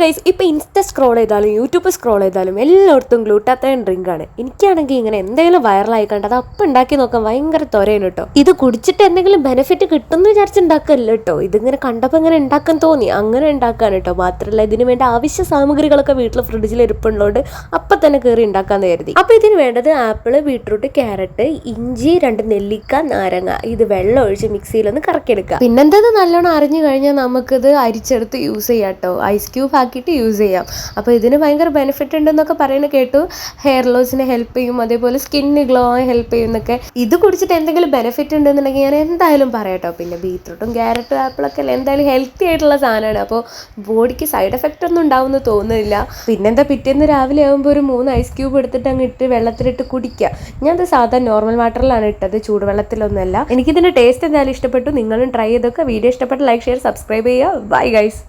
Guys, ഇപ്പോൾ insta scroll ചെയ്താലും YouTube scroll ചെയ്താലും എല്ലായിടത്തും ഗ്ലൂട്ടാത്തയോൺ ഡ്രിങ്കാണ്. എനിക്കാണെങ്കിൽ ഇങ്ങനെ എന്തെങ്കിലും വൈറലായി കണ്ടത് അപ്പം ഉണ്ടാക്കി നോക്കാൻ ഭയങ്കര ത്വരയാണ് കേട്ടോ. ഇത് കുടിച്ചിട്ട് എന്തെങ്കിലും ബെനിഫിറ്റ് കിട്ടുമെന്ന് വിചാരിച്ചുണ്ടാക്കല്ല കേട്ടോ. ഇതിങ്ങനെ കണ്ടപ്പോൾ ഇങ്ങനെ ഉണ്ടാക്കാൻ തോന്നി, അങ്ങനെ ഉണ്ടാക്കാൻ കേട്ടോ. മാത്രമല്ല ഇതിന് വേണ്ട ആവശ്യ സാമഗ്രികളൊക്കെ വീട്ടിൽ ഫ്രിഡ്ജിൽ ഇരിപ്പുള്ളതുകൊണ്ട് അപ്പം തന്നെ കയറി ഉണ്ടാക്കാന്ന് കരുതി. അപ്പോൾ ഇതിന് വേണ്ടത് ആപ്പിള്, ബീട്രൂട്ട്, ക്യാരറ്റ്, ഇഞ്ചി, 2 നെല്ലിക്ക, നാരങ്ങ. ഇത് വെള്ളം ഒഴിച്ച് മിക്സിയിലൊന്ന് കറക്കിയെടുക്കുക. പിന്നെന്തത് നല്ലോണം അറിഞ്ഞു കഴിഞ്ഞാൽ നമുക്കിത് അരിച്ചെടുത്ത് യൂസ് ചെയ്യാം കേട്ടോ. ഐസ് ക്യൂബ് ആക്കിയിട്ട് യൂസ് ചെയ്യാം. അപ്പോൾ ഇതിന് ഭയങ്കര ബെനിഫിറ്റ് ഉണ്ടെന്നൊക്കെ പറയുന്നത് കേട്ടു. ഹെയർ ലോസിനെ ഹെൽപ്പ് ചെയ്യും, അതേപോലെ സ്കിന്നിന് ഗ്ലോ ഹെൽപ്പ് ചെയ്യുന്നൊക്കെ. ഇത് കുടിച്ചിട്ട് എന്തെങ്കിലും ബെനിഫിറ്റ് ഉണ്ടെന്നുണ്ടെങ്കിൽ ഞാൻ എന്തായാലും പറയാം കേട്ടോ. പിന്നെ ബീറ്റ്റൂട്ടും ക്യാരറ്റും ആപ്പിളൊക്കെ അല്ലേ എന്തായാലും ഹെൽത്തി ആയിട്ടുള്ള സാധനമാണ്. അപ്പോൾ ബോഡിക്ക് സൈഡ് എഫക്റ്റ് ഒന്നും ഉണ്ടാവുമെന്ന് തോന്നുന്നില്ല. പിന്നെന്താ, പിറ്റേന്ന് രാവിലെ ആകുമ്പോൾ ഒരു 3 ഐസ് ക്യൂബ് എടുത്തിട്ട് അങ്ങ് ഇട്ട് വെള്ളത്തിലിട്ട് കുടിക്കുക. ഞാനത് സാധാരണ നോർമൽ വാട്ടറിലാണ് ഇട്ടത്, ചൂടുവെള്ളത്തിലൊന്നുമല്ല. എനിക്കിതിൻ്റെ ടേസ്റ്റ് എന്തായാലും ഇഷ്ടപ്പെട്ടു. നിങ്ങളും ട്രൈ ചെയ്തൊക്കെ. വീഡിയോ ഇഷ്ടപ്പെട്ട് ലൈക്ക്, ഷെയർ, സബ്സ്ക്രൈബ് ചെയ്യുക. Bye guys.